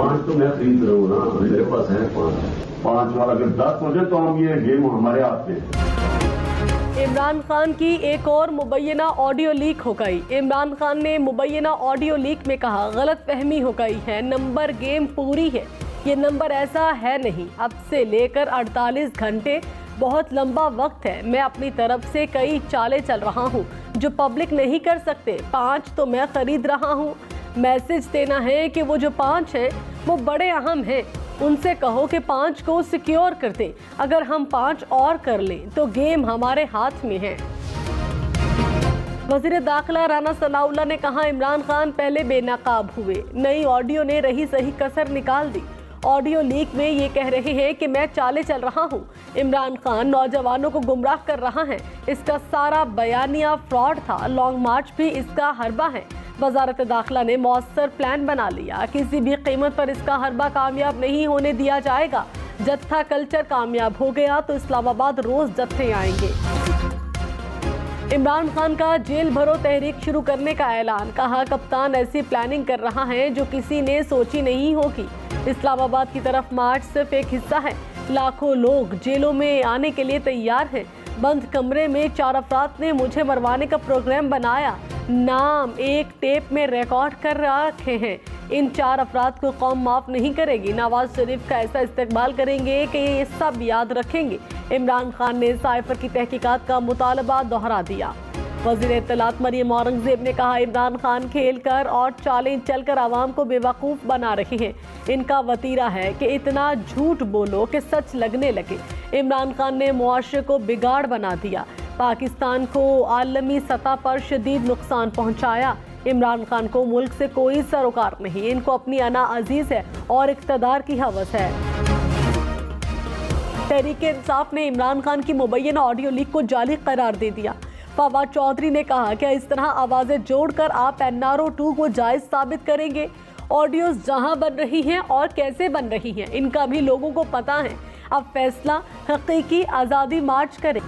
5 तो मैं खरीद रहा हूँ ना, मेरे पास है 5 वाला। अगर 10 हो जाए तो हम ये गेम हमारे हाथ में। इमरान खान की एक और मुबैना ऑडियो लीक हो गई। इमरान खान ने मुबैना ऑडियो लीक में कहा, गलत फहमी हो गई है, नंबर गेम पूरी है, ये नंबर ऐसा है नहीं, अब से लेकर 48 घंटे बहुत लंबा वक्त है, मैं अपनी तरफ से कई चालें चल रहा हूँ जो पब्लिक नहीं कर सकते, 5 तो मैं खरीद रहा हूँ। मैसेज देना है कि वो जो 5 हैं वो बड़े अहम हैं, उनसे कहो कि 5 को सिक्योर कर दें, अगर हम 5 और कर लें तो गेम हमारे हाथ में है। वज़ीर दाखिला राना सनाउल्लाह ने कहा, इमरान खान पहले बेनकाब हुए, नई ऑडियो ने रही सही कसर निकाल दी। ऑडियो लीक में ये कह रहे हैं कि मैं चाले चल रहा हूँ, इमरान खान नौजवानों को गुमराह कर रहा है, इसका सारा बयानिया फ्रॉड था, लॉन्ग मार्च भी इसका हरबा है। वजारत दाखिला ने मौसर प्लान बना लिया, किसी भी कीमत पर इसका हरबा कामयाब नहीं होने दिया जाएगा। जत्था कल्चर कामयाब हो गया तो इस्लामाबाद रोज जत्थे आएंगे। इमरान खान का जेल भरो तहरीक शुरू करने का ऐलान, कहा कप्तान ऐसी प्लानिंग कर रहा है जो किसी ने सोची नहीं होगी। इस्लामाबाद की तरफ मार्च सिर्फ एक हिस्सा है, लाखों लोग जेलों में आने के लिए तैयार हैं। बंद कमरे में 4 अफराद ने मुझे मरवाने का प्रोग्राम बनाया, नाम एक टेप में रिकॉर्ड कर रखे हैं। इन 4 अफराद को कौम माफ नहीं करेगी, नवाज शरीफ का ऐसा इस्तेमाल करेंगे कि ये सब याद रखेंगे। इमरान खान ने साइफर की तहकीकात का मुतालबा दोहरा दिया। वज़ीर इत्तलात मरियम औरंगजेब ने कहा, इमरान खान खेल कर और चालें चलकर आवाम को बेवकूफ़ बना रहे हैं, इनका वतीरा है कि इतना झूठ बोलो कि सच लगने लगे। इमरान खान ने मुआशरे को बिगाड़ बना दिया, पाकिस्तान को आलमी सतह पर शदीद नुकसान पहुंचाया। इमरान खान को मुल्क से कोई सरोकार नहीं, इनको अपनी अना अजीज है और इक़्तिदार की हवस है। तहरीक इंसाफ ने इमरान खान की मुबैना ऑडियो लीक को जाली करार दे दिया। फवाद चौधरी ने कहा कि इस तरह आवाज़ें जोड़कर आप NRO 2 को जायज़ साबित करेंगे। ऑडियोज जहां बन रही हैं और कैसे बन रही हैं इनका भी लोगों को पता है, अब फैसला हकीकी आज़ादी मार्च करें।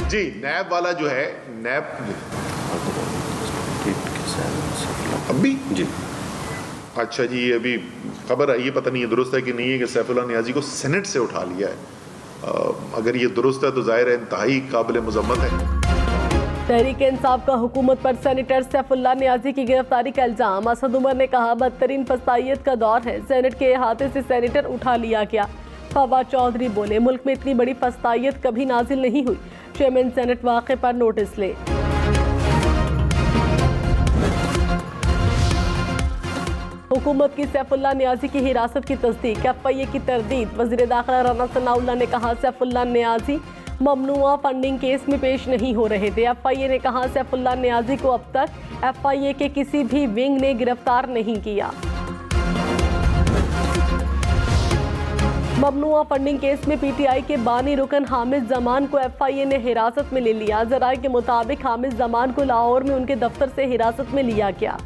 जी नैब वाला जो है, नैब अभी जी, अच्छा जी, अभी खबर आई है, पता नहीं ये दुरुस्त है कि नहीं है, कि सैफुल्लाह नियाज़ी को सेनेट से उठा लिया है। अगर ये दुरुस्त है तो जाहिर है इंतहाई काबिल मुज़म्मत है। तहरीक इंसाफ का हुकूमत पर सेनेटर सैफुल्लाह नियाज़ी की गिरफ्तारी का इल्ज़ाम। असद उमर ने कहा, बदतरीन फसाइयत का दौर है, सेनेट के अहाते से सेनेटर उठा लिया गया। फवाद चौधरी बोले, मुल्क में इतनी बड़ी फसाइयत कभी नाजिल नहीं हुई, चेयरमैन सेनेट वाक़े पर नोटिस ले। हुकूमत की सैफुल्लाह नियाज़ी की हिरासत की तस्दीक, FIA की तरदीद। वज़ीर दाखिला राना सनाउल्लाह ने कहा, सैफुल्लाह नियाज़ी ममनुआ फंडिंग केस में पेश नहीं हो रहे थे। FIA ने कहा, सैफुल्लाह नियाज़ी को अब तक FIA के किसी भी विंग ने गिरफ्तार नहीं किया। ममनुआ फंडिंग केस में PTI के बानी रुकन हामिद जमान को FIA ने हिरासत में ले लिया। ज़राए के मुताबिक हामिद जमान को लाहौर में उनके दफ्तर से हिरासत में लिया गया।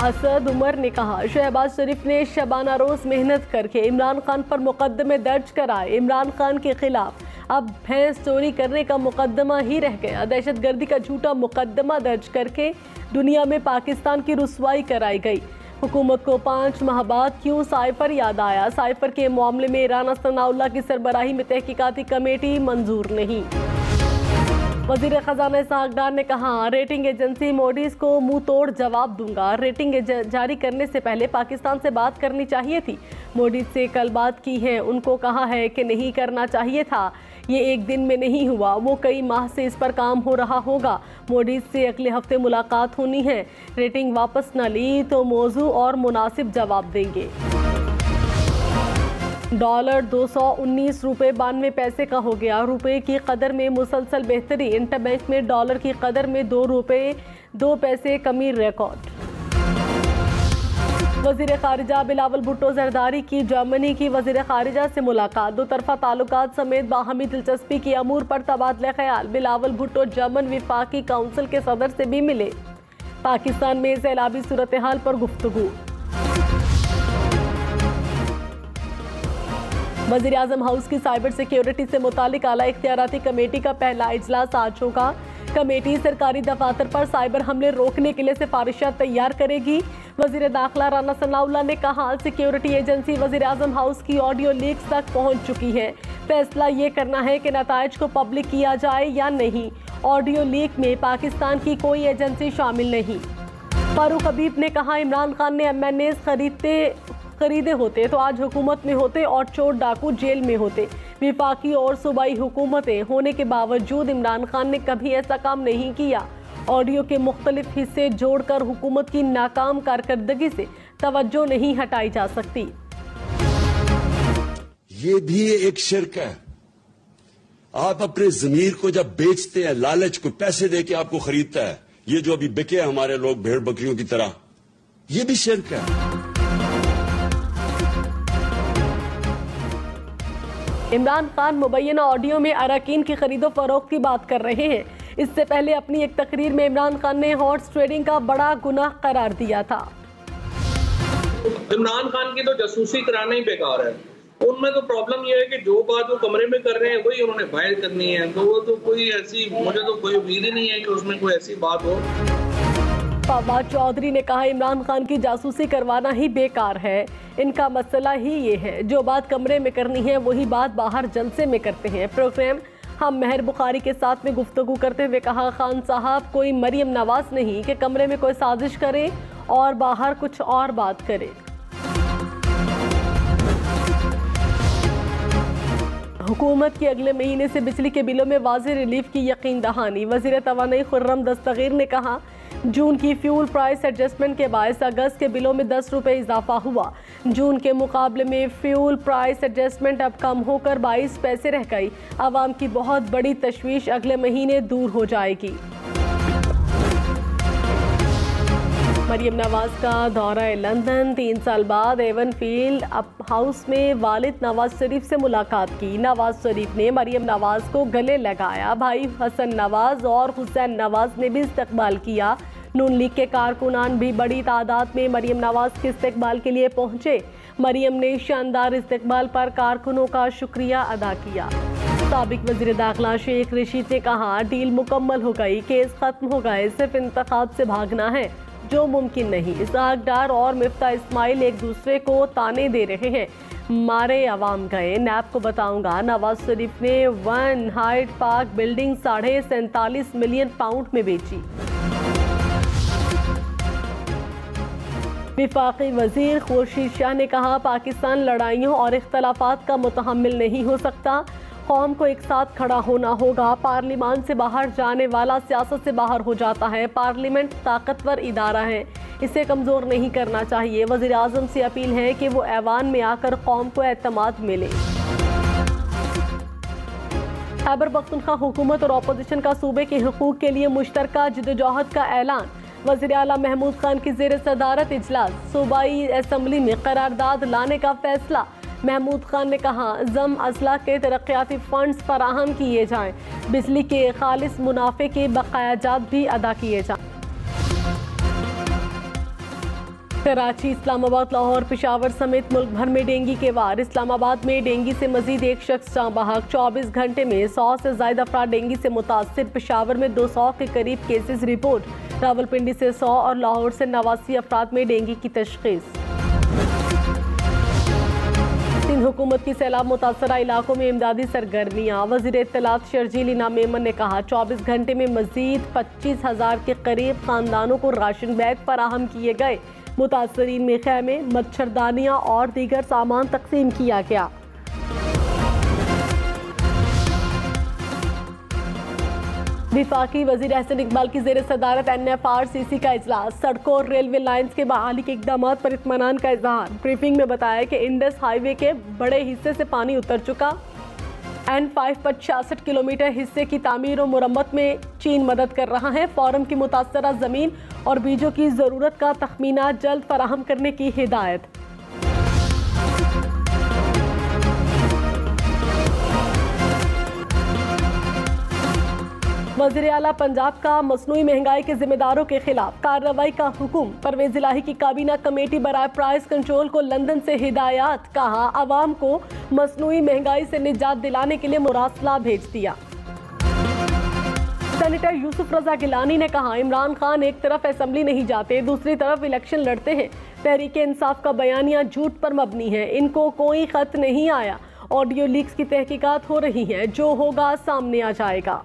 असद उमर ने कहा, शहबाज शरीफ ने शबाना रोज मेहनत करके इमरान खान पर मुकदमे दर्ज कराए, इमरान खान के खिलाफ अब भैंस चोरी करने का मुकदमा ही रह गया। दहशतगर्दी का झूठा मुकदमा दर्ज करके दुनिया में पाकिस्तान की रुसवाई कराई गई। हुकूमत को 5 माह बाद क्यों साइफर याद आया? साइफर के मामले में राना सनाउल्लाह की सरबराही में तहकीकाती कमेटी मंजूर नहीं। वज़ीर ख़ज़ाना इसहाक़ डार ने कहा, रेटिंग एजेंसी मोडीज़ को मुंह तोड़ जवाब दूंगा। रेटिंग जारी करने से पहले पाकिस्तान से बात करनी चाहिए थी। मोडीज़ से कल बात की है, उनको कहा है कि नहीं करना चाहिए था, ये एक दिन में नहीं हुआ, वो कई माह से इस पर काम हो रहा होगा। मोडीज़ से अगले हफ्ते मुलाकात होनी है, रेटिंग वापस न ली तो मौजू और मुनासिब जवाब देंगे। डॉलर 219 रुपये 92 पैसे का हो गया। रुपए की कदर में मुसलसल बेहतरी, इंटरबैंक में डॉलर की कदर में 2 रुपये 2 पैसे कमी रिकॉर्ड। वज़ीर ख़ारिजा बिलावल भुट्टो ज़रदारी की जर्मनी की वज़ीर ख़ारिजा से मुलाकात। दो तरफ़ा ताल्लुकात समेत बाहमी दिलचस्पी की अमूर पर तबादला ख्याल। बिलावल भुट्टो जर्मन विफाकी काउंसिल के सदर से भी मिले। पाकिस्तान में सैलाबी सूरत हाल पर गुफ्तगू। वज़ीर आज़म हाउस की साइबर सिक्योरिटी से मुतालिक आला इख्तियाराती कमेटी का पहला इजलास आज होगा। कमेटी सरकारी दफातर पर साइबर हमले रोकने के लिए सिफारिशात तैयार करेगी। वज़ीर दाखिला राना सनाउल्लाह ने कहा, सिक्योरिटी एजेंसी वज़ीर आज़म हाउस की ऑडियो लीक्स तक पहुंच चुकी है। फैसला ये करना है कि नताइज को पब्लिक किया जाए या नहीं। ऑडियो लीक में पाकिस्तान की कोई एजेंसी शामिल नहीं। फारूक हबीब ने कहा, इमरान खान ने MNAs खरीदे होते तो आज हुकूमत में होते और चोर डाकू जेल में होते। विफाकी और सूबाई हुकूमतें होने के बावजूद इमरान खान ने कभी ऐसा काम नहीं किया। ऑडियो के मुख्तलिफ हिस्से जोड़कर हुकूमत की नाकाम कारकर्दगी से तवज्जो नहीं हटाई जा सकती। ये भी एक शिर्क है। आप अपने ज़मीर को जब बेचते हैं, लालच को पैसे देके आपको खरीदता है, ये जो अभी बिके हमारे लोग भेड़ बकरियों की तरह, ये भी शिर्क है। इमरान खान मुबैना ऑडियो में अराकीन की खरीदो फरोख्त की बात कर रहे हैं। इससे पहले अपनी एक तकरीर में इमरान खान ने हॉर्स ट्रेडिंग का बड़ा गुनाह करार दिया था। इमरान खान की तो जासूसी कराना ही बेकार है। उनमें तो प्रॉब्लम यह है कि जो बात वो कमरे में कर रहे हैं वही उन्होंने बाहर करनी है। तो वो तो कोई ऐसी, मुझे तो कोई उम्मीद ही नहीं है कि उसमें कोई ऐसी बात हो। फवाद चौधरी ने कहा, इमरान खान की जासूसी करवाना ही बेकार है। इनका मसला ही ये है, जो बात कमरे में करनी है वही बात बाहर जलसे में करते हैं। प्रोग्राम हम महर बुखारी के साथ में गुफ्तगू करते हुए कहा, खान साहब कोई मरियम नवाज नहीं कि कमरे में कोई साजिश करे और बाहर कुछ और बात करे। हुकूमत की अगले महीने से बिजली के बिलों में वाज़ेह रिलीफ की यकीन दहानी। वज़ीर तवानाई खुर्रम दस्तगीर ने कहा, जून की फ्यूल प्राइस एडजस्टमेंट के बायस अगस्त के बिलों में 10 रुपये इजाफा हुआ। जून के मुकाबले में फ्यूल प्राइस एडजस्टमेंट अब कम होकर 22 पैसे रह गई। आवाम की बहुत बड़ी तशवीश अगले महीने दूर हो जाएगी। मरियम नवाज का दौरा लंदन, 3 साल बाद एवन फील्ड अप हाउस में वालिद नवाज शरीफ से मुलाकात की। नवाज शरीफ ने मरियम नवाज को गले लगाया। भाई हसन नवाज और हुसैन नवाज ने भी इस्तकबाल किया। नून लीग के कारकुनान भी बड़ी तादाद में मरियम नवाज के इस्तकबाल के लिए पहुंचे। मरियम ने शानदार इस्तकबाल पर कारकुनों का शुक्रिया अदा किया। साबिक वज़ीर दाखिला शेख रशीद ने कहा, डील मुकम्मल हो गई, केस खत्म हो गए, सिर्फ इंतखाब से भागना है जो मुमकिन नहीं। इसहाक डार और मिफ्ता इस्माइल एक दूसरे को ताने दे रहे हैं, मारे अवाम गए। नैब को बताऊंगा, नवाज शरीफ ने 1 Hyde Park building 47.5 million pound में बेची। विफाकी वजीर खुर्शीद शाह ने कहा, पाकिस्तान लड़ाइयों और इख्तलाफात का मुतहम्मिल नहीं हो सकता। कौम को एक साथ खड़ा होना होगा। पार्लिमान से बाहर जाने वाला सियासत से बाहर हो जाता है। पार्लियामेंट ताकतवर इदारा है, इसे कमज़ोर नहीं करना चाहिए। वज़ीर आज़म से अपील है कि वो ऐवान में आकर कौम को एतमाद मिले। खैबर पख्तूनख्वा हुकूमत और अपोजिशन का सूबे के हुकूक के लिए मुश्तरका जिद्दोजहद का ऐलान। वज़ीर आला महमूद खान की ज़ेर सदारत इजलास। सूबाई असम्बली में करारदाद लाने का फैसला। महमूद खान ने कहा, जम असला के तरक्याती फंड्स फराहम किए जाएं, बिजली के खालिस मुनाफे के बकायाजात भी अदा किए जाएं। कराची, इस्लामाबाद, लाहौर, पेशावर समेत मुल्क भर में डेंगू के वार। इस्लामाबाद में डेंगू से मजीद एक शख्स जाँ बहक। 24 घंटे में 100 से ज्यादा अफराद डेंगू से मुतासिर। पेशावर में 200 के करीब केसेस रिपोर्ट। रावलपिंडी से 100 और लाहौर से 89 अफराद में डेंगू की तशखीस। सिंध हुकूमत की सैलाब मुतासरा इलाकों में इमदादी सरगर्मियाँ। वज़ीर इत्तलात शर्जील मेमन ने कहा, 24 घंटे में मजीद 25,000 के करीब खानदानों को राशन बैग फराहम किए गए। मुतासरीन में खैमे, मच्छरदानियाँ और दीगर सामान तकसीम किया गया। विफाकी वजीर एहसन इकबाल की ज़ेर सदारत NFRCC का इजलास। सड़कों और रेलवे लाइन्स के बहाली के इक़दामात पर इत्मीनान का इजहार। ब्रीफिंग में बताया कि इंडस हाईवे के बड़े हिस्से से पानी उतर चुका। N5 पर 66 किलोमीटर हिस्से की तामीर और मुरम्मत में चीन मदद कर रहा है। फॉरम की मुतासरा ज़मीन और बीजों की ज़रूरत का तखमीना जल्द फराहम करने की हिदायत। वज़ीर आला पंजाब का मसनूई महंगाई के जिम्मेदारों के खिलाफ कार्रवाई का हुक्म। परवेज इलाही की काबीना कमेटी बराए प्राइस कंट्रोल को लंदन से हिदायत। कहा आवाम को मसनूई महंगाई से निजात दिलाने के लिए मुरासला भेज दिया। सेनेटर यूसुफ रजा गिलानी ने कहा इमरान खान एक तरफ असेंबली नहीं जाते, दूसरी तरफ इलेक्शन लड़ते हैं। तहरीक इंसाफ का बयानिया झूठ पर मबनी है, इनको कोई खत नहीं आया। ऑडियो लीक्स की तहकीकात हो रही है, जो होगा सामने आ जाएगा।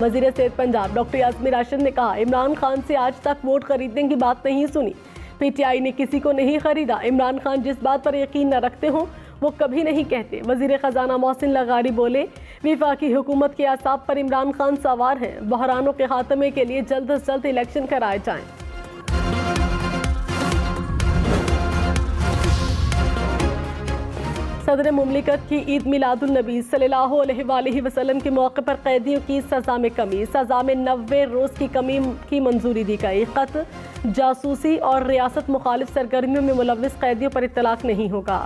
वजीर सेहत पंजाब डॉक्टर यास्मीन राशिद ने कहा इमरान खान से आज तक वोट खरीदने की बात नहीं सुनी। पीटीआई ने किसी को नहीं खरीदा। इमरान खान जिस बात पर यकीन न रखते हो वो कभी नहीं कहते। वजीर खजाना मोहसिन लगारी बोले वफाकी हुकूमत के असाब पर इमरान खान सवार हैं। बहरानों के खात्मे के लिए जल्द से जल्द इलेक्शन कराए जाएं। सदर मुमलिकत की ईद मिलादुल नबी सल्लल्लाहु अलैहि वसल्लम के मौके पर कैदियों की सजा में कमी। सजा में 90 रोज़ की कमी की मंजूरी दी गई। कत्ल, जासूसी और रियासत मुखालिफ सरगर्मियों में मुलव्विस कैदियों पर इत्तलाक नहीं होगा।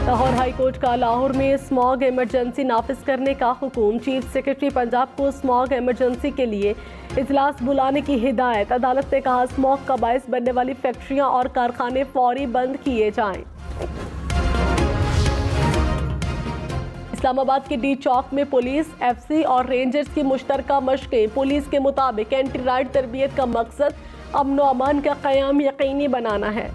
लाहौर हाई कोर्ट का लाहौर में स्मॉग इमरजेंसी नाफिज करने का हुक्म। चीफ सेक्रेटरी पंजाब को स्मॉग इमरजेंसी के लिए इजलास बुलाने की हिदायत। अदालत ने कहा स्मॉग का बायस बनने वाली फैक्ट्रियां और कारखाने फौरी बंद किए जाएं। इस्लामाबाद के डी चौक में पुलिस, एफसी और रेंजर्स की मुश्तरका मशकें। पुलिस के मुताबिक एंटी राइड तरबियत का मकसद अमन व अमान का क़याम यकीनी बनाना है।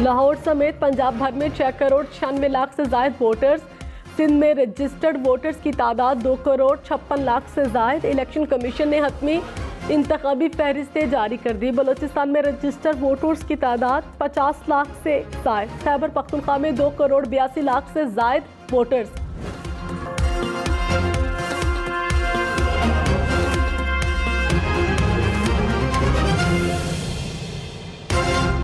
लाहौर समेत पंजाब भर में 6 करोड़ 96 लाख से जायद वोटर्स। सिंध में रजिस्टर्ड वोटर्स की तादाद 2 करोड़ 56 लाख से जायद। इलेक्शन कमीशन ने हतमी इंतखाबी फहरिस्तें जारी कर दी। बलोचिस्तान में रजिस्टर्ड वोटर्स की तादाद 50 लाख से जायद। खैबर पख्तूनख्वा में 2 करोड़ 82 लाख से जायद वोटर्स।